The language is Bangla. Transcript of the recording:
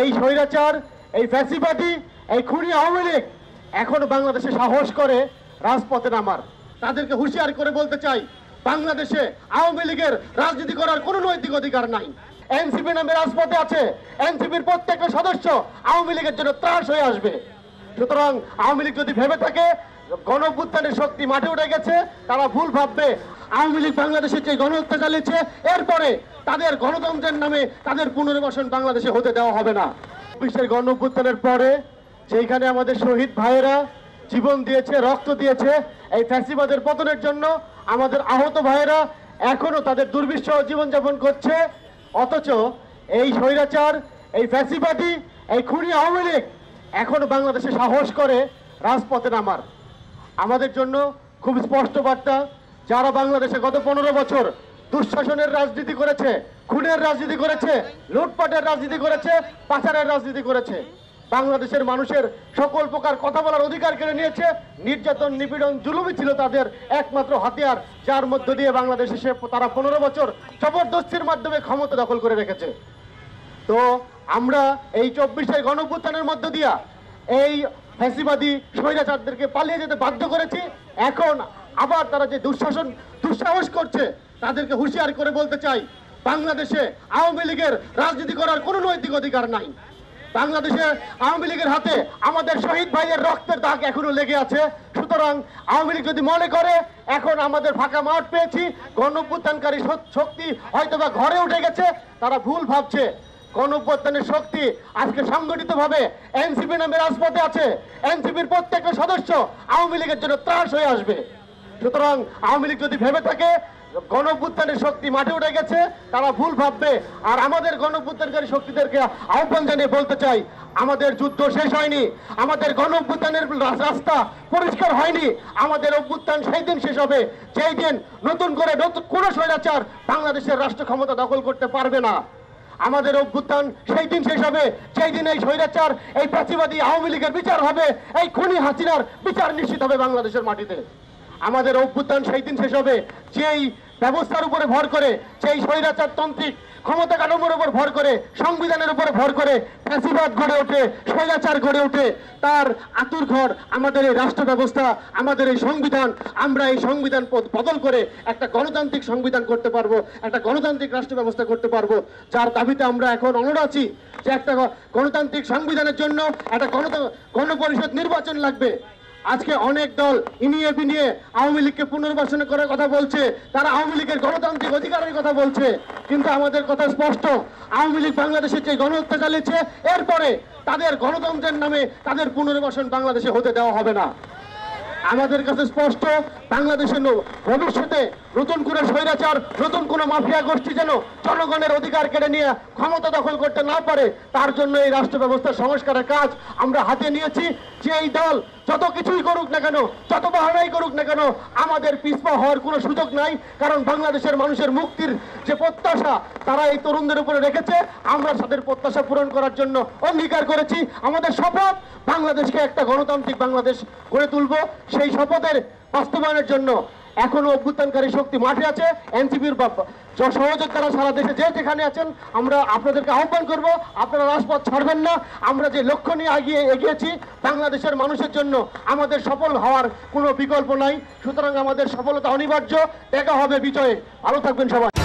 এই স্বৈরাচার, এই ফ্যাসিবাদী, এই খুনি আওয়ামী লীগ এখনো বাংলাদেশে সাহস করে রাজপথে নামার। তাদেরকে হুঁশিয়ার করে বলতে চাই, বাংলাদেশে আওয়ামী লীগের রাজনীতি করার কোনো নৈতিক অধিকার নাই। এনসিপি নামে রাজপথে আছে, এনসিপির প্রত্যেকটা সদস্য আওয়ামী লীগের জন্য ত্রাস হয়ে আসবে। সুতরাং আওয়ামী লীগ যদি ভেবে থাকে গণ অভ্যুত্থানের শক্তি মাঠে উঠে গেছে, তারা ভুল ভাববে। আওয়ামী লীগ বাংলাদেশে যে গণহত্যা চালিয়েছে, এরপরে তাদের গণতন্ত্রের নামে তাদের পুনর্বাসন বাংলাদেশে হতে দেওয়া হবে না। বিশ্বের গণ অভ্যুত্থানের পরে যেখানে আমাদের শহীদ ভাইয়েরা জীবন দিয়েছে, রক্ত দিয়েছে এই ফ্যাসিবাদের পতনের জন্য, আমাদের আহত ভাইয়েরা এখনো তাদের দুর্বিষহ জীবনযাপন করছে। অথচ এই স্বৈরাচার, এই ফ্যাসিবাদী, এই খুনি আওয়ামী লীগ এখনো বাংলাদেশে সাহস করে রাজপথে নামার। আমাদের জন্য খুব স্পষ্ট বার্তা, যারা বাংলাদেশে গত 15 বছর দুঃশাসনের রাজনীতি করেছে, খুনের রাজনীতি করেছে, লুটপাটের রাজনীতি করেছে, পাচারের রাজনীতি করেছে, বাংলাদেশের মানুষের সকল প্রকার কথা বলার অধিকার কেড়ে নিয়েছে, নির্যাতন, নিপীড়ন, জুলুমই ছিল তাদের একমাত্র হাতিয়ার, যার মধ্য দিয়ে বাংলাদেশে তারা 15 বছর জবরদস্তির মাধ্যমে ক্ষমতা দখল করে রেখেছে। তো আমরা এই 24-এর গণঅভ্যুত্থানের মধ্য দিয়া এই ফ্যাসিবাদী স্বৈরাচারদেরকে পালিয়ে যেতে বাধ্য করেছি। এখন আবার তারা যে দুঃসাহস করছে, তাদেরকে হুঁশিয়ার করে বলতে চাই, বাংলাদেশে আওয়ামী লীগের রাজনীতি করার কোনো নৈতিক অধিকার নাই। বাংলাদেশে আওয়ামী লীগের হাতে আমাদের শহীদ ভাইয়ের রক্তের দাগ এখনো লেগে আছে। সুতরাং আওয়ামী লীগ যদি মনে করে এখন আমাদের ফাঁকা মাঠ পেয়েছি, গণঅভ্যুত্থানকারী শক্তি হয়তোবা ঘরে উঠে গেছে, তারা ভুল ভাবছে। গণঅভ্যুত্থানের শক্তি আজকে সংগঠিতভাবে এনসিপি নামে রাজপথে আছে, এনসিপির প্রত্যেকটা সদস্য আওয়ামী লীগের জন্য ত্রাস হয়ে আসবে। সুতরাং আওয়ামী লীগ যদি ভেবে থাকে গণঅভ্যুত্থানের শক্তি মাঠে উঠে গেছে, তারা ভুল ভাববে। আর আমাদের গণঅভ্যুত্থানকারী শক্তিদেরকে আহ্বান জানিয়ে বলতে চাই, আমাদের যুদ্ধ শেষ হয়নি, আমাদের গণঅভ্যুত্থানের রাস্তা পরিষ্কার হয়নি। আমাদের অভ্যুত্থান সেই দিন শেষ হবে যেই দিন নতুন করে কোন স্বৈরাচার বাংলাদেশের রাষ্ট্র ক্ষমতা দখল করতে পারবে না। আমাদের অভ্যুত্থান সেই দিন শেষ হবে যেই দিন এই স্বৈরাচার, এই ফ্যাসিবাদী আওয়ামী লীগের বিচার হবে, এই খুনি হাসিনার বিচার নিশ্চিত হবে বাংলাদেশের মাটিতে। আমাদের অভ্যুত্থান সেই দিন শেষ হবে যেই ব্যবস্থার উপরে ভর করে, যেই স্বৈরাচার তান্ত্রিক ক্ষমতা কাঠামোর উপর ভর করে, সংবিধানের উপরে ভর করে ফ্যাসিবাদ গড়ে ওঠে, স্বৈরাচার গড়ে ওঠে। তার আতুর ঘর আমাদের এই রাষ্ট্র ব্যবস্থা, আমাদের এই সংবিধান। আমরা এই সংবিধান বদল করে একটা গণতান্ত্রিক সংবিধান করতে পারবো, একটা গণতান্ত্রিক রাষ্ট্র ব্যবস্থা করতে পারবো, যার দাবিতে আমরা এখন অনড় আছি যে একটা গণতান্ত্রিক সংবিধানের জন্য একটা গণপরিষদ নির্বাচন লাগবে। আজকে অনেক দল ইনিয়ে বিনিয়ে আওয়ামী লীগকে পুনর্বাসন করার কথা বলছে, তারা আওয়ামী লীগের গণতান্ত্রিক অধিকারের কথা বলছে, কিন্তু আমাদের কথা স্পষ্ট, আওয়ামী লীগ বাংলাদেশে যে গণহত্যা চালিয়েছে, এরপরে তাদের গণতন্ত্রের নামে তাদের পুনর্বাসন বাংলাদেশে হতে দেওয়া হবে না। আমাদের কাছে স্পষ্ট, বাংলাদেশের ভবিষ্যতে নতুন কোনো স্বৈরাচার, নতুন কোনো মাফিয়া গোষ্ঠী যেন জনগণের অধিকার কেড়ে নিয়ে ক্ষমতা দখল করতে না পারে, তার জন্য এই রাষ্ট্র ব্যবস্থার সংস্কারের কাজ আমরা হাতে নিয়েছি। যে এই দল যত কিছুই করুক না কেন, যত বাহানাই করুক না কেন, আমাদের পিছপা হওয়ার কোনো সুযোগ নাই। কারণ বাংলাদেশের মানুষের মুক্তির যে প্রত্যাশা তারা এই তরুণদের উপরে রেখেছে, আমরা তাদের প্রত্যাশা পূরণ করার জন্য অঙ্গীকার করেছি। আমাদের শপথ, বাংলাদেশকে একটা গণতান্ত্রিক বাংলাদেশ গড়ে তুলব। সেই শপথের বাস্তবায়নের জন্য এখনো অভ্যুত্থানকারী শক্তি মাঠে আছে, এনসিপির সহযোগিতারা সারা দেশে যে যেখানে আছেন, আমরা আপনাদেরকে আহ্বান করব, আপনারা রাজপথ ছাড়বেন না। আমরা যে লক্ষ্য নিয়ে এগিয়েছি বাংলাদেশের মানুষের জন্য, আমাদের সফল হওয়ার কোনো বিকল্প নাই। সুতরাং আমাদের সফলতা অনিবার্য, দেখা হবে বিজয়ে। ভালো থাকবেন সবাই।